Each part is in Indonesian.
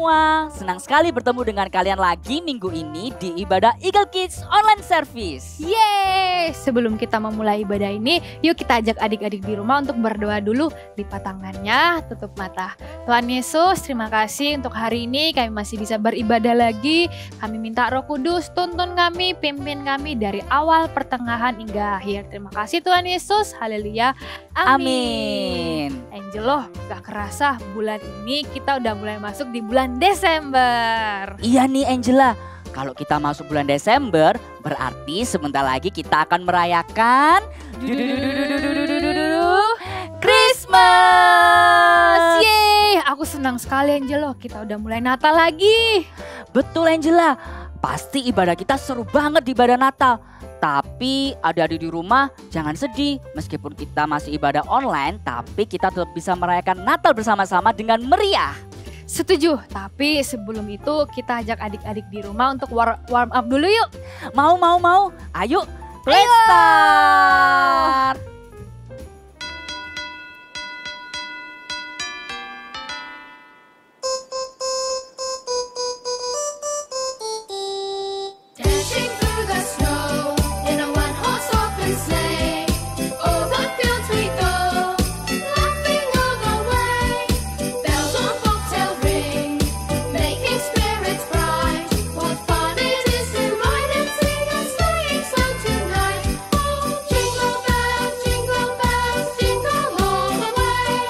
semua, senang sekali bertemu dengan kalian lagi minggu ini di ibadah Eagle Kids Online Service. Yeay! Sebelum kita memulai ibadah ini, yuk kita ajak adik-adik di rumah untuk berdoa dulu. Lipat tangannya, tutup mata. Tuhan Yesus, terima kasih untuk hari ini kami masih bisa beribadah lagi. Kami minta Roh Kudus tuntun kami, pimpin kami dari awal, pertengahan hingga akhir. Terima kasih Tuhan Yesus, haleluya, amin. Angel loh, gak kerasa bulan ini kita udah mulai masuk di bulan Desember. Iya nih Angela, kalau kita masuk bulan Desember berarti sebentar lagi kita akan merayakan Christmas. Yeay, aku senang sekali Angel loh, kita udah mulai Natal lagi. Betul Angela, pasti ibadah kita seru banget di ibadah Natal. Tapi adik-adik di rumah jangan sedih, meskipun kita masih ibadah online tapi kita tetap bisa merayakan Natal bersama-sama dengan meriah. Setuju, tapi sebelum itu kita ajak adik-adik di rumah untuk warm up dulu yuk. Mau. Ayo, let's start. Dashing through the snow in a one-horse open sleigh, over fields we go, laughing all the way. Bells on bobtail ring, making spirits bright. What fun it is to ride and sing a sleighing song tonight! Oh, jingle bells, jingle all the way.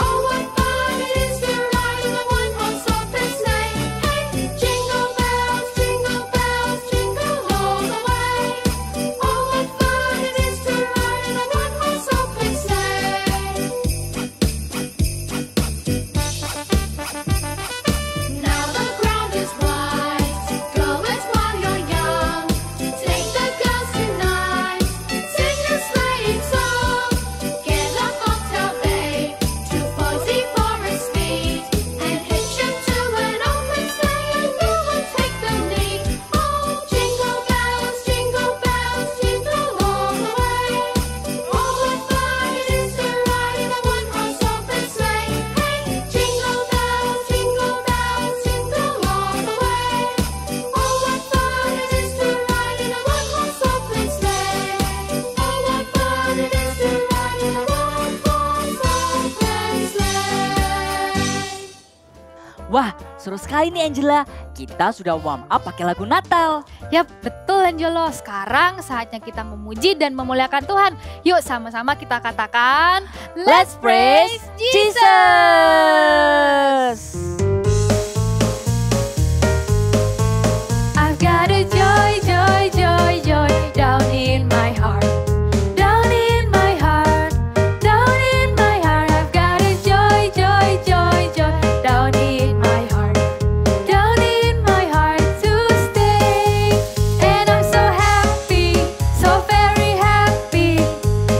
Oh, what fun it is to ride in a one-horse open sleigh! Hey, jingle bells, jingle all the way. Oh, what fun it is to ride in a one-horse open sleigh! Now the ground is white, go it while you're young. Take the girls tonight, sing a sleighing song. Get a bobtail babe, too fuzzy for a speed, and hitch him to an open sleigh, and you will take the lead. Oh, jingle bells, jingle all the way. Oh, what fun it is to ride in a one-horse open sleigh! Hey, jingle bells, jingle all the way. Oh, what fun it is to ride in a one-horse open sleigh! Oh, what fun it is to ride in a one-horse open sleigh! Wah, seru sekali nih Angela. Kita sudah warm up pakai lagu Natal. Yap, betul Angelo. Sekarang saatnya kita memuji dan memuliakan Tuhan. Yuk sama-sama kita katakan, Let's praise Jesus. I've got a joy down in my heart. Down in my heart, down in my heart. I've got a joy down in my heart. Down in my heart to stay. And I'm so happy, so very happy.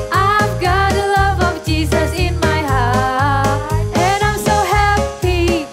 I've got the love of Jesus in my heart. And I'm so happy,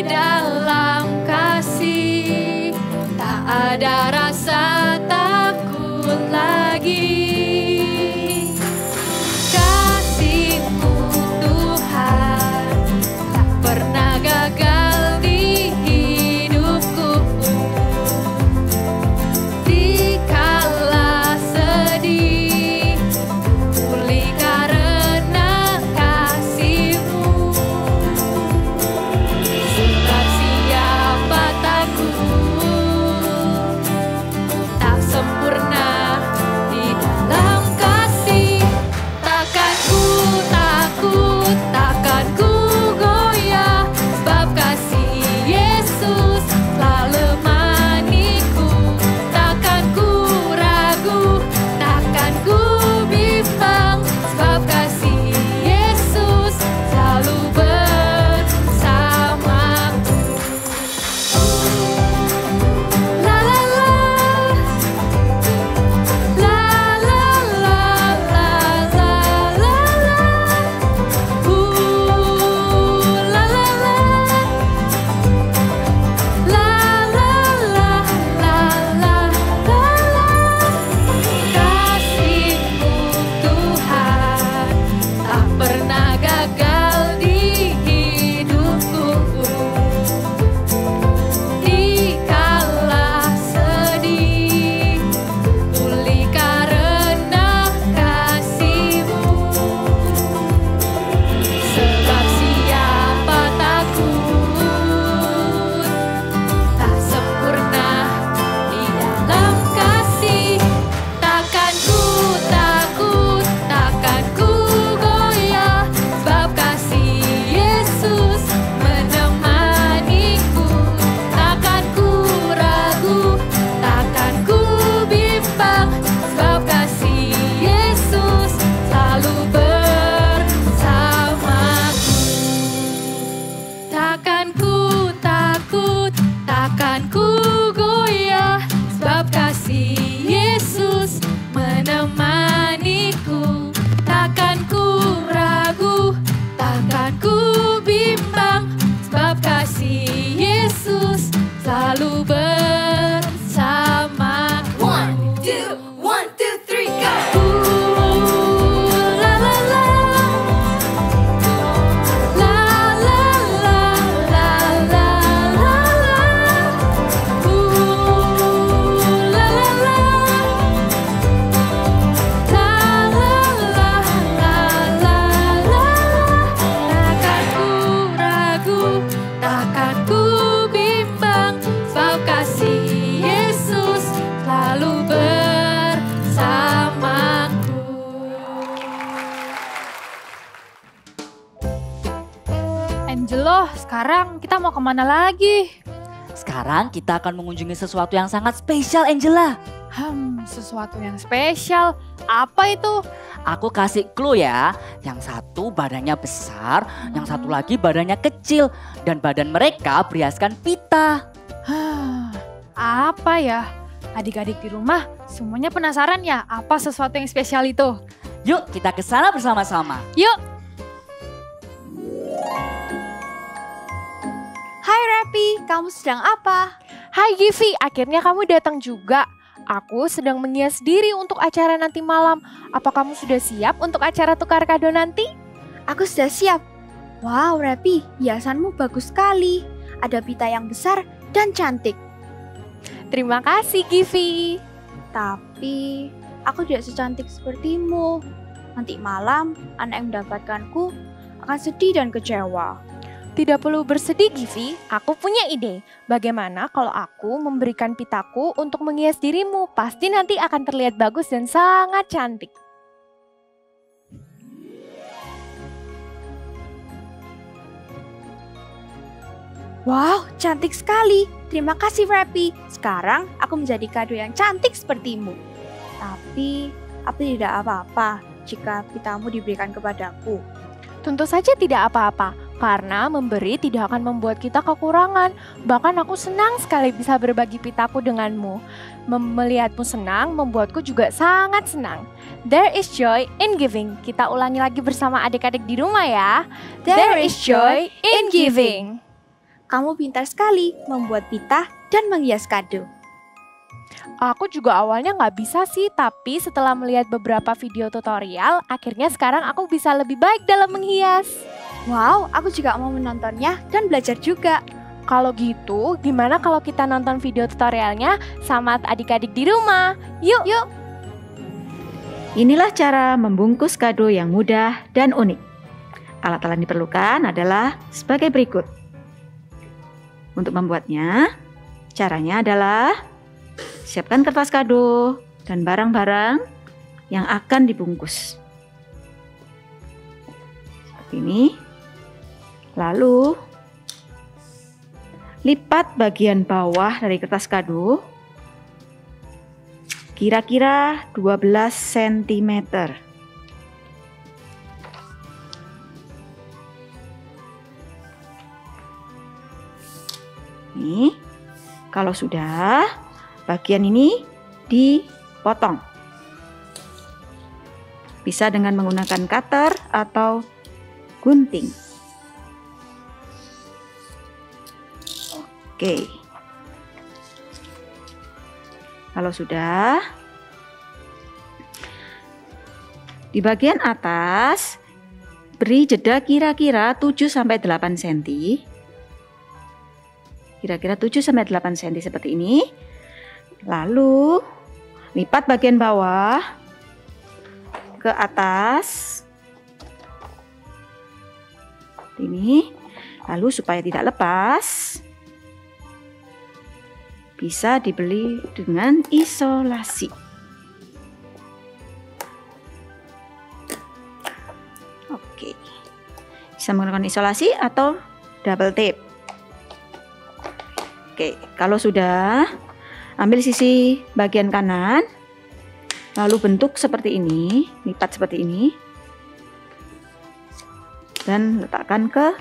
dalam kasih, tak ada rasa takut lagi. Kasih-Mu Tuhan tak pernah gagal di hidupku. Dikala sedih, pulih karena kasih-Mu. Sebab siapa takut, tak sempurna di dalam kasih. Takkan ku takut, takkan ku goyah, sebab kasih Yesus telah lemaniku. Takkan ku ragu, takkan ku bimbang, sebab kasih Yesus selalu bersamaku. La la la, la la la la la la la, la la la, la la la la la la. Kasih-Mu Tuhan tak pernah gagal di hidupku. Dikala sedih, pulih karena kasih-Mu. Sebab siapa takut, tak sempurna di dalam kasih. Takkan ku takut, takkan ku goyah, sebab kasih Yesus menemaniku. Takkan ku ragu, takkan ku bimbang, sebab kasih Yesus selalu bersamaku. Takkan ku takut, takkan ku goyah, sebab kasih Yesus menemaniku. Takkan ku ragu, takkan ku bimbang, sebab kasih Yesus selalu bersamaku. 1, 2, 3, go! La la la, la la la la la la la, la la la, la la la la la la. Takkan ku ragu, takkan ku bimbang, sebab kasih Yesus selalu bersamaku. Angelo, sekarang kita mau kemana lagi? Sekarang kita akan mengunjungi sesuatu yang sangat spesial, Angela. Sesuatu yang spesial. Apa itu? Aku kasih clue ya. Yang satu badannya besar, yang satu lagi badannya kecil. Dan badan mereka beriaskan pita. Apa ya? Adik-adik di rumah semuanya penasaran ya apa sesuatu yang spesial itu? Yuk kita ke sana bersama-sama. Yuk! Hai Rapi, kamu sedang apa? Hai Givi, akhirnya kamu datang juga. Aku sedang menghias diri untuk acara nanti malam. Apa kamu sudah siap untuk acara tukar kado nanti? Aku sudah siap. Wow Rapi, hiasanmu bagus sekali. Ada pita yang besar dan cantik. Terima kasih Givi. Tapi aku tidak secantik sepertimu. Nanti malam anak yang mendapatkanku akan sedih dan kecewa. Tidak perlu bersedih Givi, aku punya ide. Bagaimana kalau aku memberikan pitaku untuk menghias dirimu? Pasti nanti akan terlihat bagus dan sangat cantik. Wow, cantik sekali. Terima kasih Rapi. Sekarang aku menjadi kado yang cantik sepertimu. Tapi tidak apa-apa jika pitamu diberikan kepadaku. Tentu saja tidak apa-apa, karena memberi tidak akan membuat kita kekurangan. Bahkan aku senang sekali bisa berbagi pitaku denganmu. Melihatmu senang membuatku juga sangat senang. There is joy in giving. Kita ulangi lagi bersama adik-adik di rumah ya. There is joy in giving. kamu pintar sekali membuat pita dan menghias kado. Aku juga awalnya nggak bisa sih, tapi setelah melihat beberapa video tutorial, akhirnya sekarang aku bisa lebih baik dalam menghias. Wow, aku juga mau menontonnya dan belajar juga. Kalau gitu, gimana kalau kita nonton video tutorialnya sama adik-adik di rumah? Yuk! Inilah cara membungkus kado yang mudah dan unik. Alat-alat yang diperlukan adalah sebagai berikut. Untuk membuatnya, caranya adalah siapkan kertas kado dan barang-barang yang akan dibungkus. Seperti ini. Lalu, lipat bagian bawah dari kertas kado kira-kira 12 cm. Nih, kalau sudah, bagian ini dipotong. Bisa dengan menggunakan cutter atau gunting. Oke. Kalau sudah, di bagian atas beri jeda kira-kira 7-8 cm. Kira-kira 7-8 cm seperti ini. Lalu lipat bagian bawah ke atas. Ini. Lalu supaya tidak lepas, bisa dibeli dengan isolasi. Oke. Bisa menggunakan isolasi atau double tape. Oke, kalau sudah, ambil sisi bagian kanan, lalu bentuk seperti ini, lipat seperti ini, dan letakkan ke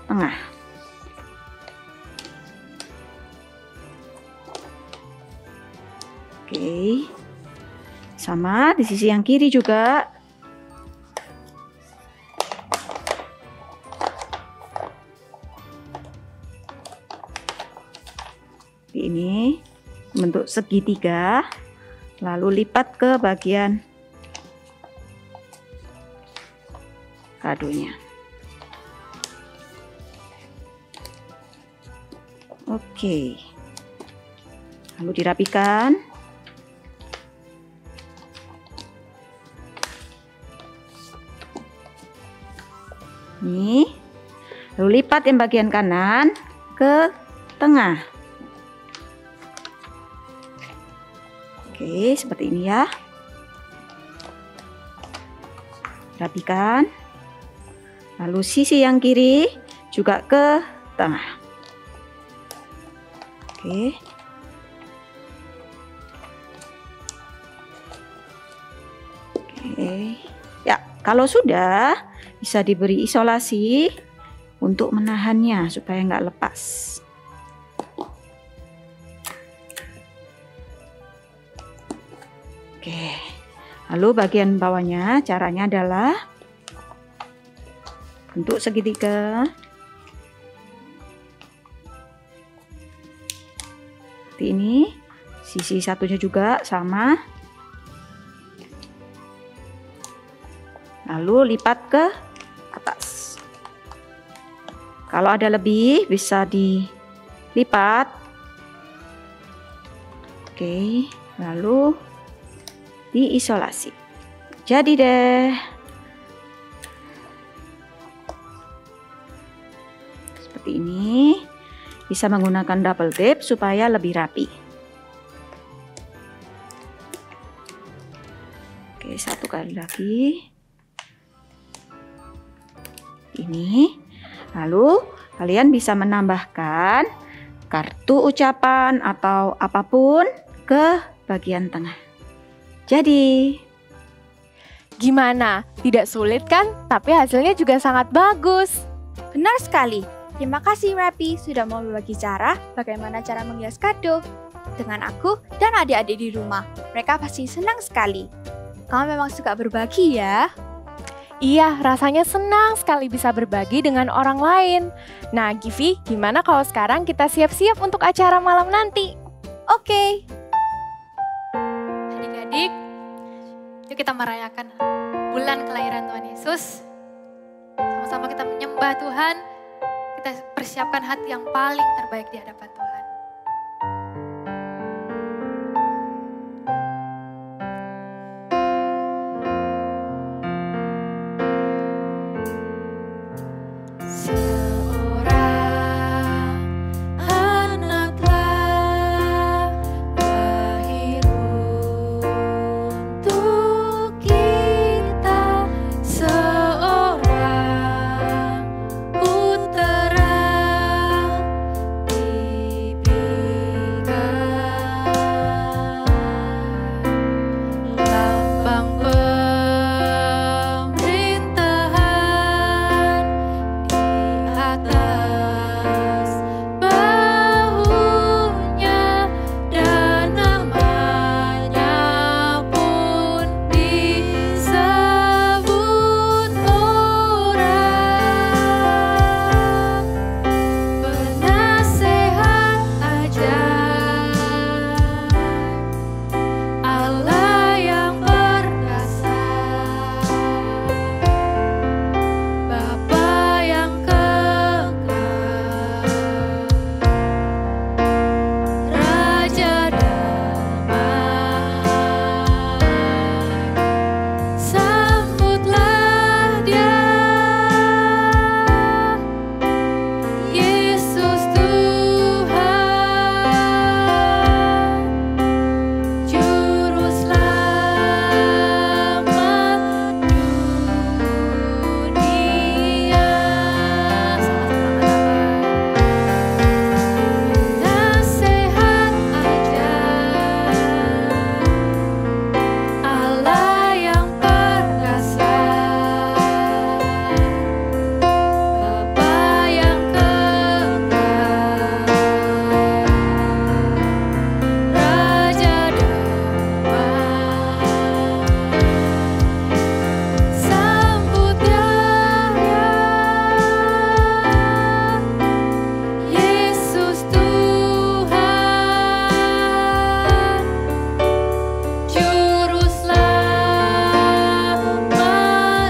tengah. Oke, sama di sisi yang kiri juga. Ini bentuk segitiga, lalu lipat ke bagian kadonya. Oke, lalu dirapikan. Nih, lalu lipat yang bagian kanan ke tengah. Oke, seperti ini ya. Rapikan. Lalu sisi yang kiri juga ke tengah. Oke. Oke. Ya, kalau sudah bisa diberi isolasi untuk menahannya supaya nggak lepas. Oke, lalu bagian bawahnya caranya adalah bentuk segitiga. Seperti ini, sisi satunya juga sama. Lalu lipat ke atas. Kalau ada lebih bisa dilipat. Oke, lalu diisolasi. Jadi deh. Seperti ini. Bisa menggunakan double tape supaya lebih rapi. Oke, satu kali lagi. Ini. Lalu kalian bisa menambahkan kartu ucapan atau apapun ke bagian tengah. Jadi, Gimana? Tidak sulit kan? Tapi hasilnya juga sangat bagus. benar sekali. Terima kasih Rapi sudah mau berbagi cara bagaimana cara menghias kado dengan aku dan adik-adik di rumah. Mereka pasti senang sekali. Kamu memang suka berbagi ya. Iya, rasanya senang sekali bisa berbagi dengan orang lain. Nah, Givi, gimana kalau sekarang kita siap-siap untuk acara malam nanti? Oke. Adik-adik, yuk kita merayakan bulan kelahiran Tuhan Yesus. Sama-sama kita menyembah Tuhan, kita persiapkan hati yang paling terbaik di hadapan Tuhan. Seorang anak telah lahir untuk kita, seorang putera diberikan. Lambang pemerintahan di atas bahunya, dan namanya pun disebut orang penasehat ajaib, Allah yang perkasa, Bapa yang kekal, Raja damai. Sambutlah Dia, Yesus Tuhan, Juru Selamat dunia. Nasihat ajaib, Allah yang perkasa, Bapa yang kekal, Raja damai. Sambut Dia, Yesus Tuhan, Juru Selamat dunia.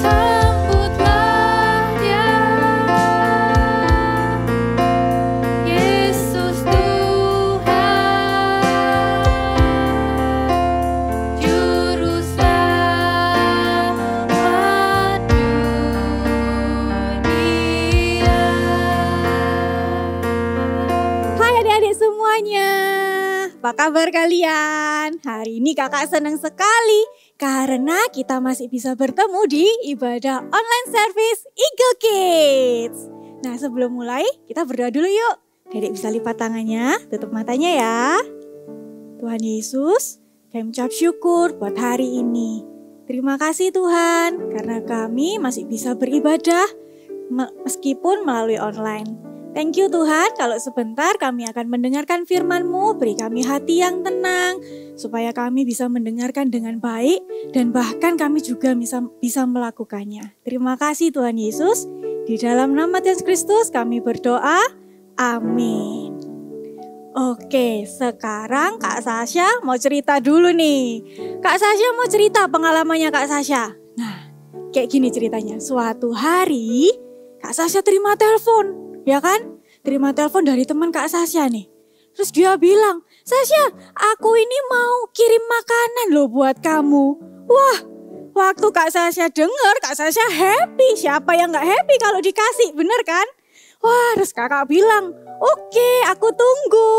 Sambutlah Dia, Yesus Tuhan, Juru Selamat dunia. Hai adik-adik semuanya, apa kabar kalian? Hari ini kakak senang sekali karena kita masih bisa bertemu di ibadah online service Eagle Kids. Nah sebelum mulai kita berdoa dulu yuk. Dedek bisa lipat tangannya, tutup matanya ya. Tuhan Yesus, kami ucap syukur buat hari ini. Terima kasih Tuhan karena kami masih bisa beribadah meskipun melalui online. Thank you Tuhan, kalau sebentar kami akan mendengarkan firman-Mu, beri kami hati yang tenang, supaya kami bisa mendengarkan dengan baik, dan bahkan kami juga bisa melakukannya. Terima kasih Tuhan Yesus, di dalam nama Tuhan Kristus kami berdoa, amin. Oke, sekarang Kak Sasha mau cerita dulu nih. Kak Sasha mau cerita pengalamannya Kak Sasha. Nah, kayak gini ceritanya, suatu hari Kak Sasha terima telepon. Ya kan, terima telepon dari teman Kak Sasha nih. Terus dia bilang, Sasha, aku ini mau kirim makanan loh buat kamu. Wah, waktu Kak Sasha dengar, Kak Sasha happy. Siapa yang gak happy kalau dikasih, bener kan? Wah, terus kakak bilang, oke, aku tunggu.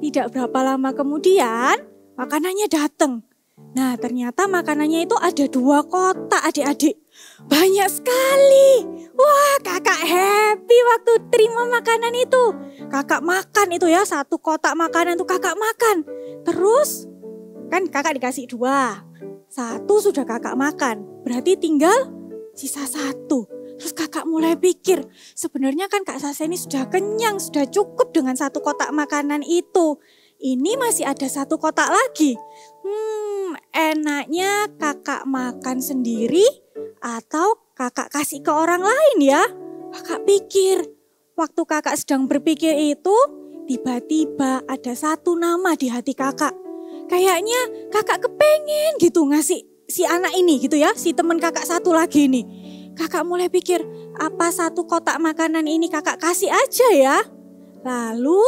Tidak berapa lama kemudian, makanannya datang. Nah, ternyata makanannya itu ada 2 kotak adik-adik. Banyak sekali. Wah, kakak happy waktu terima makanan itu. Kakak makan itu ya, 1 kotak makanan itu kakak makan. Terus, kan kakak dikasih 2. 1 sudah kakak makan, berarti tinggal sisa 1. Terus kakak mulai pikir, sebenarnya kan Kak Sasha ini sudah kenyang, sudah cukup dengan satu kotak makanan itu. Ini masih ada satu kotak lagi. Enaknya kakak makan sendiri atau kakak kasih ke orang lain ya? Kakak pikir, waktu kakak sedang berpikir itu, tiba-tiba ada satu nama di hati kakak. Kayaknya kakak kepengen gitu ngasih si anak ini gitu ya, si teman kakak satu lagi nih. Kakak mulai pikir, apa satu kotak makanan ini kakak kasih aja ya? Lalu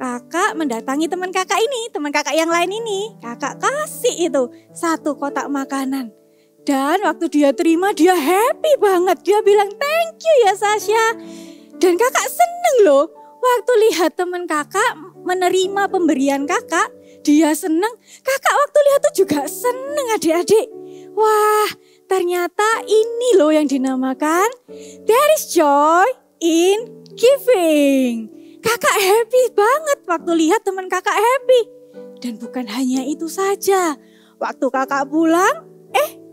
kakak mendatangi teman kakak ini, teman kakak yang lain ini. Kakak kasih itu satu kotak makanan. Dan waktu dia terima dia happy banget. Dia bilang thank you ya Sasha. Dan kakak seneng loh. Waktu lihat teman kakak menerima pemberian kakak, dia seneng. Kakak waktu lihat tuh juga seneng adik-adik. Wah, ternyata ini loh yang dinamakan there is joy in giving. Kakak happy banget waktu lihat teman kakak happy. Dan bukan hanya itu saja. Waktu kakak pulang,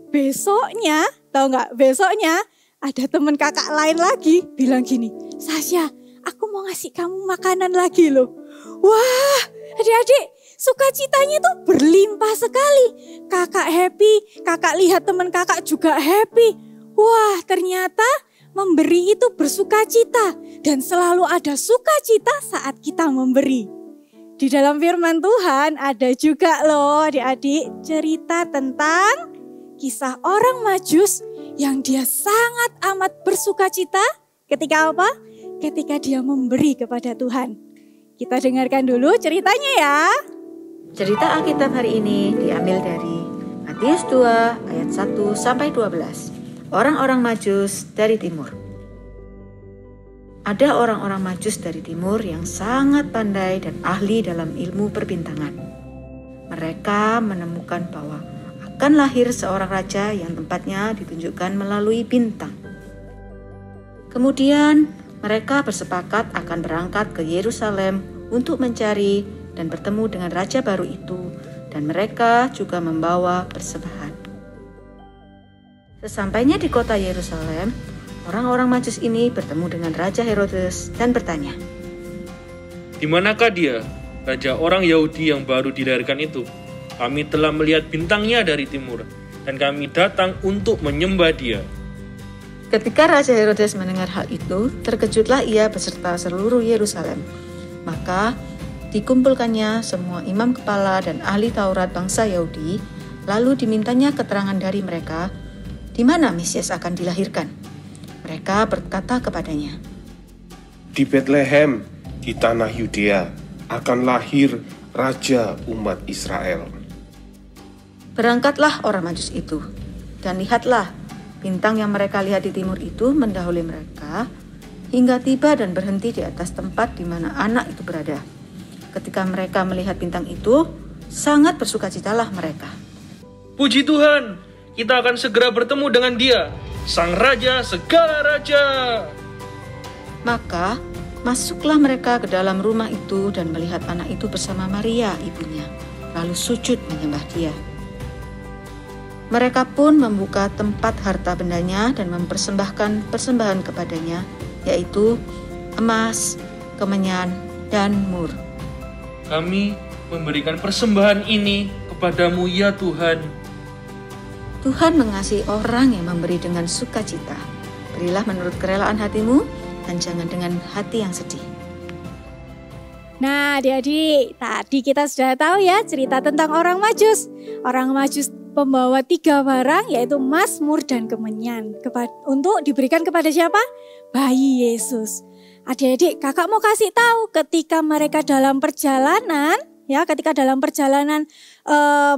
besoknya, tahu nggak? Besoknya ada teman kakak lain lagi bilang gini, Sasha, aku mau ngasih kamu makanan lagi loh. Wah, adik-adik, sukacitanya tuh berlimpah sekali. Kakak happy, kakak lihat teman kakak juga happy. Wah, ternyata memberi itu bersukacita dan selalu ada sukacita saat kita memberi. Di dalam firman Tuhan ada juga loh adik-adik cerita tentang kisah orang Majus yang dia sangat amat bersukacita ketika apa? Ketika dia memberi kepada Tuhan. Kita dengarkan dulu ceritanya ya. Cerita Alkitab hari ini diambil dari Matius 2 ayat 1 sampai 12. Orang-orang Majus dari timur. Ada orang-orang Majus dari timur yang sangat pandai dan ahli dalam ilmu perbintangan. Mereka menemukan bahwa akan lahir seorang raja yang tempatnya ditunjukkan melalui bintang. Kemudian mereka bersepakat akan berangkat ke Yerusalem untuk mencari dan bertemu dengan raja baru itu, dan mereka juga membawa persembahan. Sesampainya di kota Yerusalem, orang-orang Majus ini bertemu dengan Raja Herodes dan bertanya, "Di manakah dia, raja orang Yahudi yang baru dilahirkan itu? Kami telah melihat bintangnya dari timur, dan kami datang untuk menyembah dia." Ketika Raja Herodes mendengar hal itu, terkejutlah ia beserta seluruh Yerusalem. Maka dikumpulkannya semua imam kepala dan ahli Taurat bangsa Yahudi, lalu dimintanya keterangan dari mereka, di mana Mesias akan dilahirkan. Mereka berkata kepadanya, "Di Betlehem, di tanah Yudea, akan lahir Raja umat Israel." Berangkatlah orang Majus itu, dan lihatlah, bintang yang mereka lihat di timur itu mendahului mereka, hingga tiba dan berhenti di atas tempat di mana anak itu berada. Ketika mereka melihat bintang itu, sangat bersukacitalah mereka. "Puji Tuhan, kita akan segera bertemu dengan dia, Sang Raja segala raja." Maka masuklah mereka ke dalam rumah itu dan melihat anak itu bersama Maria ibunya, lalu sujud menyembah dia. Mereka pun membuka tempat harta bendanya dan mempersembahkan persembahan kepadanya, yaitu emas, kemenyan, dan mur. "Kami memberikan persembahan ini kepadamu ya Tuhan." Tuhan mengasihi orang yang memberi dengan sukacita. Berilah menurut kerelaan hatimu dan jangan dengan hati yang sedih. Nah adik-adik, tadi kita sudah tahu ya cerita tentang orang Majus. Orang Majus pembawa 3 barang yaitu emas, mur, dan kemenyan. Untuk diberikan kepada siapa? Bayi Yesus. Adik-adik, kakak mau kasih tahu ketika mereka dalam perjalanan,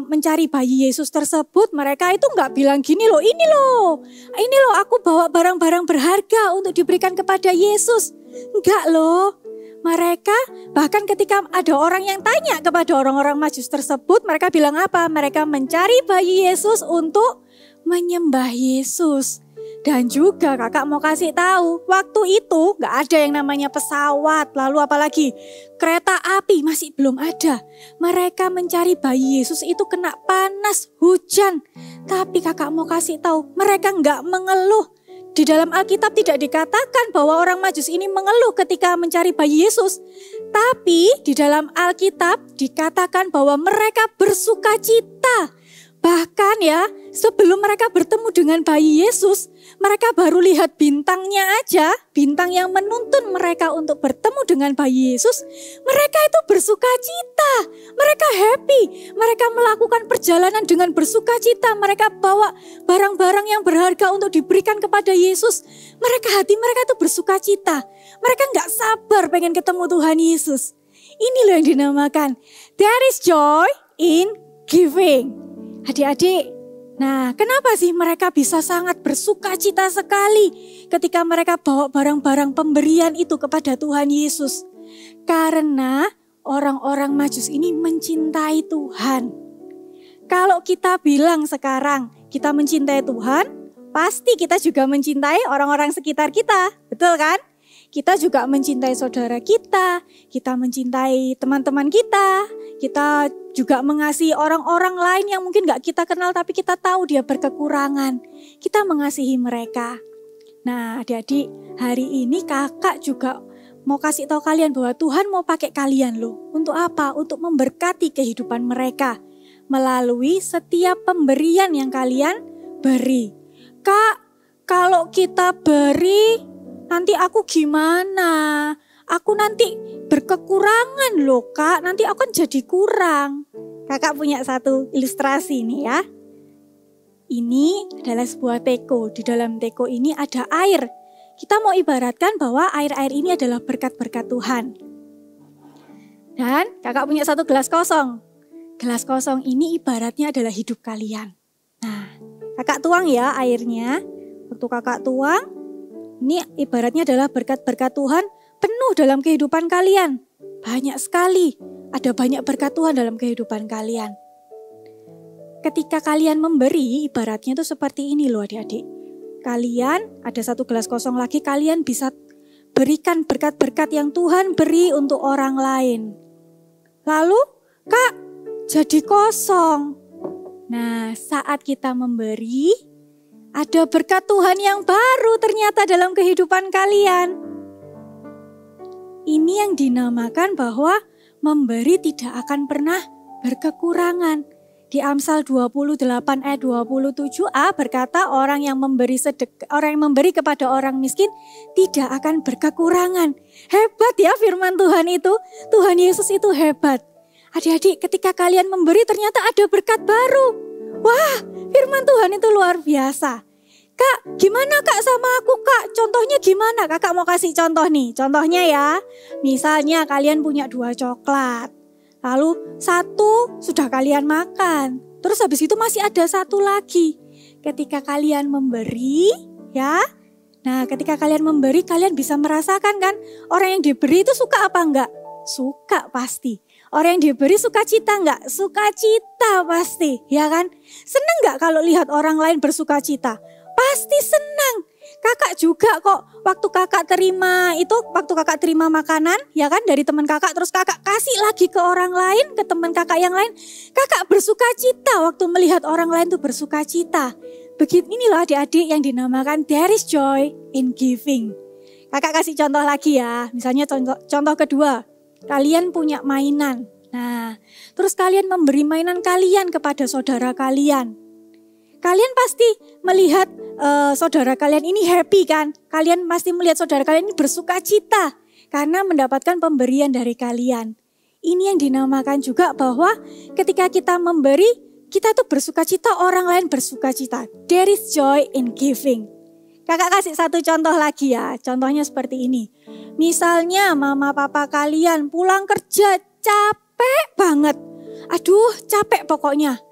mencari bayi Yesus tersebut, mereka itu nggak bilang gini loh, ini loh aku bawa barang-barang berharga untuk diberikan kepada Yesus. Enggak loh. Mereka bahkan ketika ada orang yang tanya kepada orang-orang Majus tersebut, mereka bilang apa? Mereka mencari bayi Yesus untuk menyembah Yesus. Dan juga kakak mau kasih tahu, waktu itu gak ada yang namanya pesawat, lalu apalagi kereta api masih belum ada. Mereka mencari bayi Yesus itu kena panas, hujan. Tapi kakak mau kasih tahu, mereka gak mengeluh. Di dalam Alkitab tidak dikatakan bahwa orang Majus ini mengeluh ketika mencari bayi Yesus. Tapi di dalam Alkitab dikatakan bahwa mereka bersukacita. Bahkan ya, sebelum mereka bertemu dengan bayi Yesus, mereka baru lihat bintangnya aja, bintang yang menuntun mereka untuk bertemu dengan bayi Yesus. Mereka itu bersukacita, mereka happy, mereka melakukan perjalanan dengan bersukacita. Mereka bawa barang-barang yang berharga untuk diberikan kepada Yesus. Hati mereka itu bersukacita, mereka gak sabar pengen ketemu Tuhan Yesus. Ini loh yang dinamakan, there is joy in giving. Adik-adik, nah kenapa sih mereka bisa sangat bersukacita sekali ketika mereka bawa barang-barang pemberian itu kepada Tuhan Yesus? Karena orang-orang Majus ini mencintai Tuhan. Kalau kita bilang sekarang kita mencintai Tuhan, pasti kita juga mencintai orang-orang sekitar kita, betul kan? Kita juga mencintai saudara kita mencintai teman-teman kita juga mengasihi orang-orang lain yang mungkin gak kita kenal tapi kita tahu dia berkekurangan. Kita mengasihi mereka. Nah adik-adik, hari ini kakak juga mau kasih tahu kalian bahwa Tuhan mau pakai kalian loh. Untuk apa? Untuk memberkati kehidupan mereka melalui setiap pemberian yang kalian beri. Kak, kalau kita beri nanti aku gimana? Aku nanti berkekurangan loh kak, nanti aku kan jadi kurang. Kakak punya satu ilustrasi nih ya. Ini adalah sebuah teko, di dalam teko ini ada air. Kita mau ibaratkan bahwa air-air ini adalah berkat-berkat Tuhan. Dan kakak punya satu gelas kosong. Gelas kosong ini ibaratnya adalah hidup kalian. Nah, kakak tuang ya airnya. Waktu kakak tuang, ini ibaratnya adalah berkat-berkat Tuhan penuh dalam kehidupan kalian. Banyak sekali, ada banyak berkat Tuhan dalam kehidupan kalian. Ketika kalian memberi, ibaratnya itu seperti ini loh adik-adik. Kalian, ada satu gelas kosong lagi, kalian bisa berikan berkat-berkat yang Tuhan beri untuk orang lain. Lalu, kak, jadi kosong. Nah, saat kita memberi, ada berkat Tuhan yang baru ternyata dalam kehidupan kalian. Ini yang dinamakan bahwa memberi tidak akan pernah berkekurangan. Di Amsal 28 ayat 27a berkata orang yang memberi kepada orang miskin tidak akan berkekurangan. Hebat ya firman Tuhan itu. Tuhan Yesus itu hebat. Adik-adik, ketika kalian memberi ternyata ada berkat baru. Wah, firman Tuhan itu luar biasa. Kak, gimana kak sama aku kak? Contohnya gimana? Kakak mau kasih contoh nih. Contohnya ya, misalnya kalian punya 2 coklat. Lalu 1 sudah kalian makan. Terus habis itu masih ada 1 lagi. Ketika kalian memberi, ya. Nah, ketika kalian memberi, kalian bisa merasakan kan? Orang yang diberi itu suka apa enggak? Suka pasti. Orang yang diberi sukacita enggak? Sukacita pasti, ya kan? Seneng enggak kalau lihat orang lain bersukacita? Pasti senang. Kakak juga kok waktu kakak terima makanan ya kan dari teman kakak terus kakak kasih lagi ke orang lain, ke teman kakak yang lain. Kakak bersukacita waktu melihat orang lain tuh bersukacita. Begitu inilah adik-adik yang dinamakan there is joy in giving. Kakak kasih contoh lagi ya. Misalnya contoh kedua. Kalian punya mainan. Nah, terus kalian memberi mainan kalian kepada saudara kalian. Kalian pasti melihat saudara kalian ini happy kan? Kalian pasti melihat saudara kalian ini bersukacita karena mendapatkan pemberian dari kalian. Ini yang dinamakan juga bahwa ketika kita memberi, kita tuh bersukacita, orang lain bersukacita. There is joy in giving. Kakak kasih satu contoh lagi ya. Contohnya seperti ini. Misalnya mama papa kalian pulang kerja capek banget. Aduh, capek pokoknya.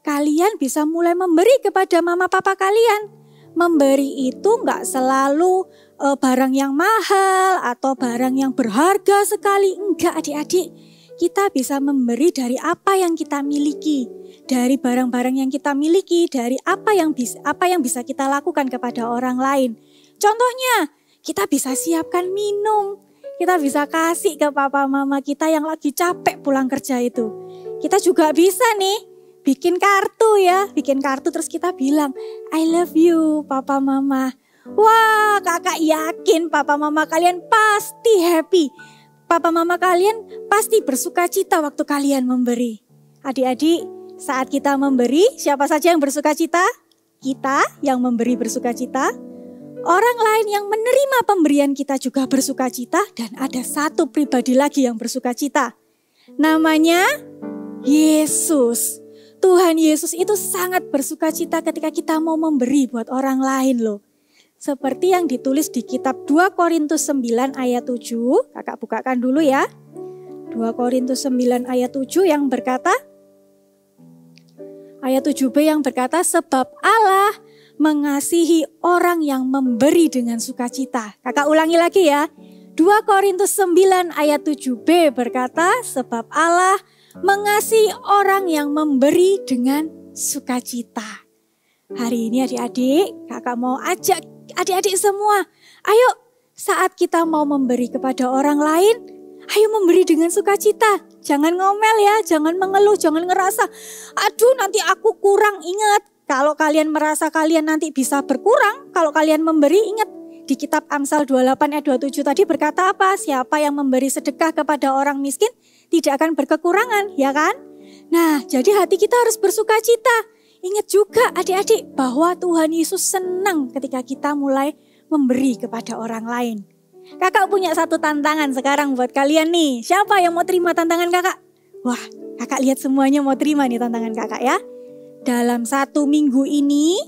Kalian bisa mulai memberi kepada mama papa kalian. Memberi itu nggak selalu barang yang mahal atau barang yang berharga sekali. Enggak adik-adik, kita bisa memberi dari apa yang kita miliki. Dari barang-barang yang kita miliki, dari apa yang bisa kita lakukan kepada orang lain. Contohnya, kita bisa siapkan minum. Kita bisa kasih ke papa mama kita yang lagi capek pulang kerja itu. Kita juga bisa nih. Bikin kartu ya, bikin kartu terus kita bilang, I love you papa mama. Wah, kakak yakin papa mama kalian pasti happy. Papa mama kalian pasti bersuka cita waktu kalian memberi. Adik-adik, saat kita memberi, siapa saja yang bersuka cita? Kita yang memberi bersuka cita. Orang lain yang menerima pemberian kita juga bersuka cita. Dan ada satu pribadi lagi yang bersuka cita. Namanya Yesus. Tuhan Yesus itu sangat bersuka cita ketika kita mau memberi buat orang lain loh. Seperti yang ditulis di kitab 2 Korintus 9 ayat 7. Kakak bukakan dulu ya. 2 Korintus 9 ayat 7 yang berkata, ayat 7b yang berkata, sebab Allah mengasihi orang yang memberi dengan sukacita. Kakak ulangi lagi ya. 2 Korintus 9 ayat 7b berkata, sebab Allah mengasihi orang yang memberi dengan sukacita. Hari ini adik-adik, kakak mau ajak adik-adik semua, ayo saat kita mau memberi kepada orang lain, ayo memberi dengan sukacita. Jangan ngomel ya, jangan mengeluh, jangan ngerasa, aduh nanti aku kurang. Ingat, kalau kalian merasa kalian nanti bisa berkurang, kalau kalian memberi, ingat di kitab Amsal 28 ayat 27 tadi berkata apa? Siapa yang memberi sedekah kepada orang miskin tidak akan berkekurangan, ya kan? Nah, jadi hati kita harus bersuka cita. Ingat juga adik-adik bahwa Tuhan Yesus senang ketika kita mulai memberi kepada orang lain. Kakak punya satu tantangan sekarang buat kalian nih. Siapa yang mau terima tantangan kakak? Wah, kakak lihat semuanya mau terima nih tantangan kakak ya. Dalam 1 minggu ini,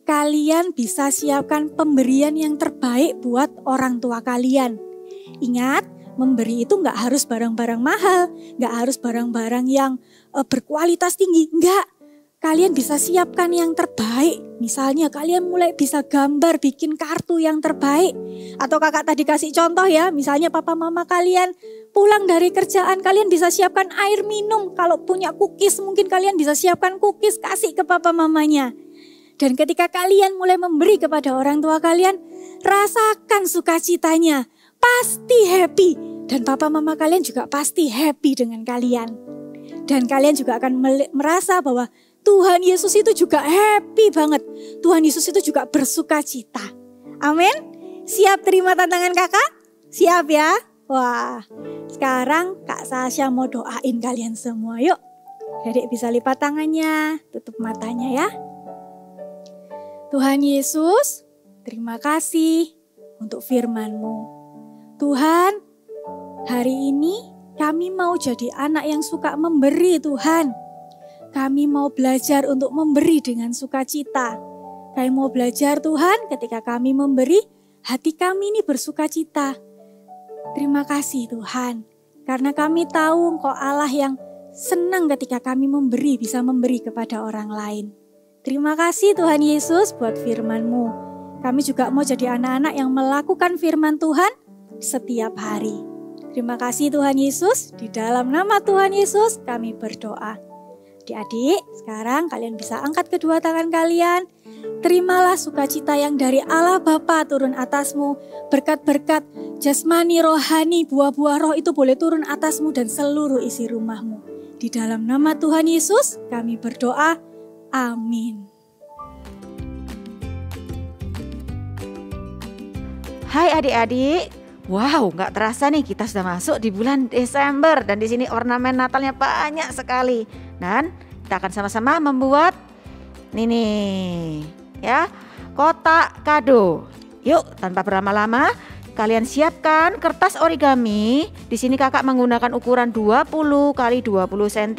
kalian bisa siapkan pemberian yang terbaik buat orang tua kalian. Ingat, memberi itu nggak harus barang-barang mahal, nggak harus barang-barang yang berkualitas tinggi, enggak. Kalian bisa siapkan yang terbaik. Misalnya kalian mulai bisa gambar, bikin kartu yang terbaik. Atau kakak tadi kasih contoh ya, misalnya papa mama kalian pulang dari kerjaan, kalian bisa siapkan air minum. Kalau punya cookies mungkin kalian bisa siapkan cookies, kasih ke papa mamanya. Dan ketika kalian mulai memberi kepada orang tua kalian, rasakan sukacitanya. Pasti happy. Dan papa mama kalian juga pasti happy dengan kalian. Dan kalian juga akan merasa bahwa Tuhan Yesus itu juga happy banget. Tuhan Yesus itu juga bersuka cita. Amin. Siap terima tantangan kakak? Siap ya? Wah, sekarang Kak Sasha mau doain kalian semua. Yuk, Dedek bisa lipat tangannya, tutup matanya ya. Tuhan Yesus, terima kasih untuk firman-Mu. Tuhan, hari ini kami mau jadi anak yang suka memberi Tuhan. Kami mau belajar untuk memberi dengan sukacita. Kami mau belajar Tuhan ketika kami memberi, hati kami ini bersukacita. Terima kasih Tuhan. Karena kami tahu Engkau Allah yang senang ketika kami memberi, bisa memberi kepada orang lain. Terima kasih Tuhan Yesus buat firman-Mu. Kami juga mau jadi anak-anak yang melakukan firman Tuhan setiap hari. Terima kasih Tuhan Yesus. Di dalam nama Tuhan Yesus kami berdoa. Adik-adik, sekarang kalian bisa angkat kedua tangan kalian. Terimalah sukacita yang dari Allah Bapa turun atasmu. Berkat-berkat jasmani, rohani, buah-buah roh itu boleh turun atasmu dan seluruh isi rumahmu. Di dalam nama Tuhan Yesus kami berdoa. Amin. Hai adik-adik. Wow, nggak terasa nih kita sudah masuk di bulan Desember dan di sini ornamen Natalnya banyak sekali. Dan kita akan sama-sama membuat ini nih, ya, kotak kado. Yuk, tanpa berlama-lama, kalian siapkan kertas origami. Di sini kakak menggunakan ukuran 20 x 20 cm.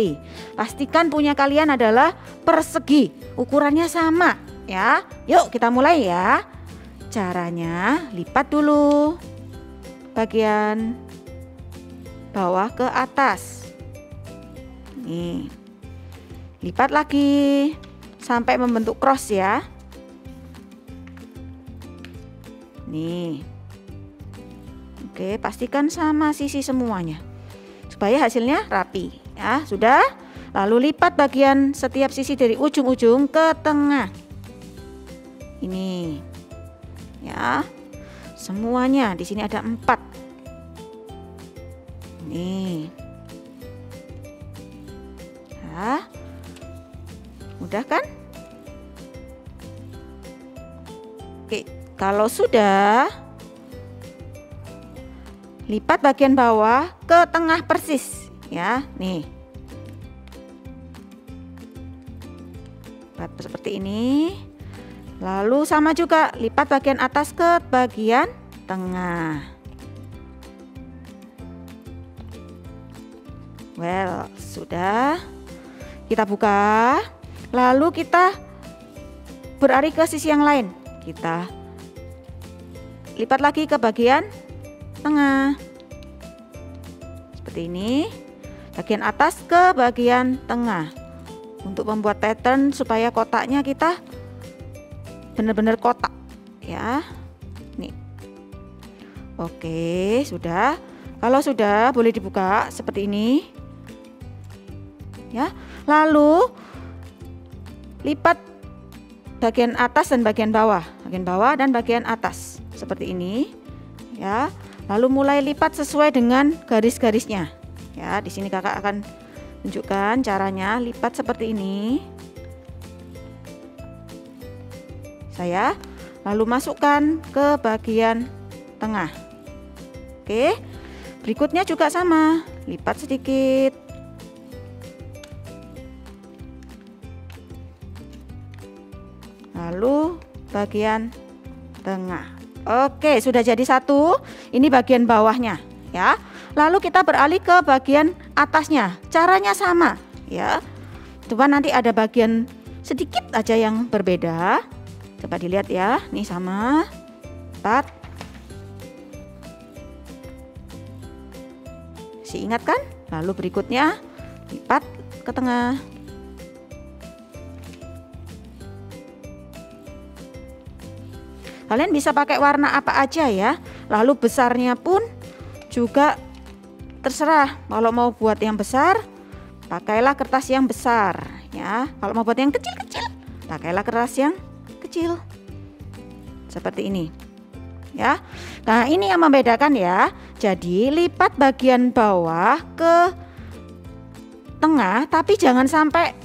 Pastikan punya kalian adalah persegi, ukurannya sama, ya. Yuk, kita mulai ya. Caranya lipat dulu bagian bawah ke atas. Nih. Lipat lagi sampai membentuk cross ya. Nih. Oke, pastikan sama sisi semuanya supaya hasilnya rapi ya. Sudah? Lalu lipat bagian setiap sisi dari ujung-ujung ke tengah. Ini. Ya. Semuanya di sini ada 4. Nih. Ya. Mudah kan? Oke, Kalau sudah, lipat bagian bawah ke tengah persis ya. Nih. Lipat seperti ini. Lalu sama juga lipat bagian atas ke bagian tengah. Well, sudah. Kita buka. Lalu kita beralih ke sisi yang lain. Kita lipat lagi ke bagian tengah. Seperti ini. Bagian atas ke bagian tengah. Untuk membuat pattern supaya kotaknya kita benar-benar kotak ya. Nih. Oke, sudah. Kalau sudah boleh dibuka seperti ini. Ya. Lalu lipat bagian atas dan bagian bawah dan bagian atas seperti ini ya. Lalu mulai lipat sesuai dengan garis-garisnya ya. Di sini kakak akan tunjukkan caranya lipat seperti ini. Saya lalu masukkan ke bagian tengah. Oke, berikutnya juga sama, lipat sedikit. Lalu bagian tengah. Oke, sudah jadi satu. Ini bagian bawahnya ya. Lalu kita beralih ke bagian atasnya. Caranya sama ya. Coba nanti ada bagian sedikit aja yang berbeda. Coba dilihat ya. Nih sama. Lipat. Si ingat kan? Lalu berikutnya lipat ke tengah. Kalian bisa pakai warna apa aja ya. Lalu besarnya pun juga terserah. Kalau mau buat yang besar, pakailah kertas yang besar ya. Kalau mau buat yang kecil-kecil, pakailah kertas yang kecil. Seperti ini. Ya. Nah, ini yang membedakan ya. Jadi, lipat bagian bawah ke tengah, tapi jangan sampai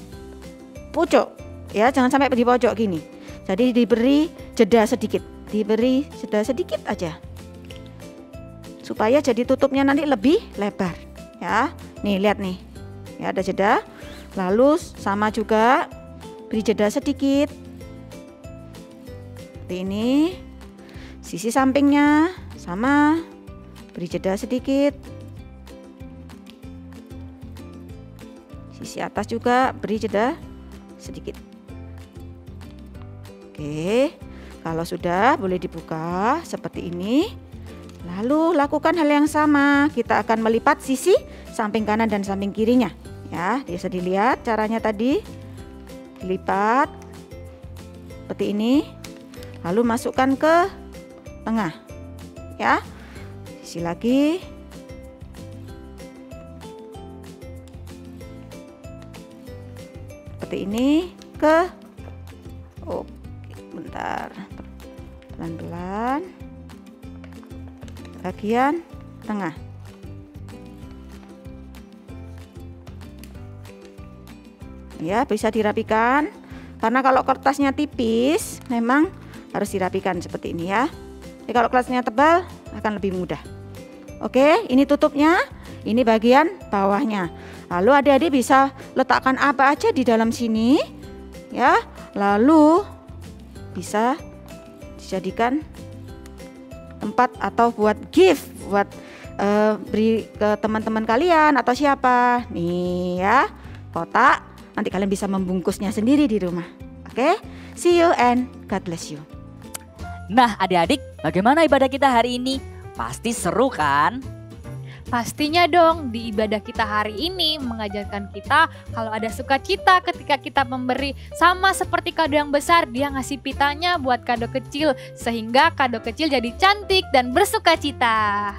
pucuk. Ya, jangan sampai di pojok gini. Jadi diberi jeda sedikit. Diberi jeda sedikit aja. Supaya jadi tutupnya nanti lebih lebar ya. Nih lihat nih. Ya, ada jeda. Lalu sama juga beri jeda sedikit. Seperti ini. Sisi sampingnya sama. Beri jeda sedikit. Sisi atas juga beri jeda sedikit. Oke. Kalau sudah boleh dibuka seperti ini. Lalu lakukan hal yang sama. Kita akan melipat sisi samping kanan dan samping kirinya. Ya, bisa dilihat caranya tadi. Dilipat seperti ini. Lalu masukkan ke tengah. Ya. Sisi lagi. Seperti ini ke bentar. Pelan-pelan. Bagian tengah. Ya, bisa dirapikan. Karena kalau kertasnya tipis, memang harus dirapikan seperti ini ya. Jadi kalau kertasnya tebal, akan lebih mudah. Oke, ini tutupnya. Ini bagian bawahnya. Lalu adik-adik bisa letakkan apa aja di dalam sini. Ya, lalu bisa dijadikan tempat atau buat gift, buat beri ke teman-teman kalian atau siapa. Nih ya, kotak. Nanti kalian bisa membungkusnya sendiri di rumah. Oke, see you and God bless you. Nah adik-adik, bagaimana ibadah kita hari ini? Pasti seru kan? Pastinya dong, di ibadah kita hari ini mengajarkan kita kalau ada sukacita ketika kita memberi. Sama seperti kado yang besar, dia ngasih pitanya buat kado kecil. Sehingga kado kecil jadi cantik dan bersukacita.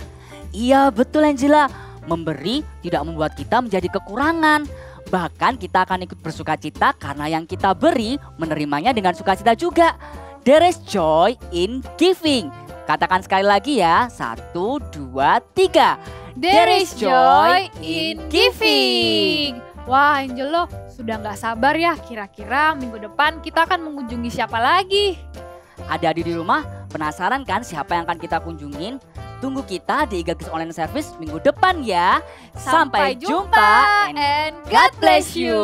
Iya betul Angela, memberi tidak membuat kita menjadi kekurangan. Bahkan kita akan ikut bersukacita karena yang kita beri menerimanya dengan sukacita juga. There is joy in giving. Katakan sekali lagi ya, 1, 2, 3. There is joy in giving. Wah Angelo, sudah nggak sabar ya, kira-kira minggu depan kita akan mengunjungi siapa lagi? Adik-adik di rumah Penasaran kan siapa yang akan kita kunjungin? Tunggu kita di Eagle Kids Online Service minggu depan ya. Sampai jumpa and God bless you.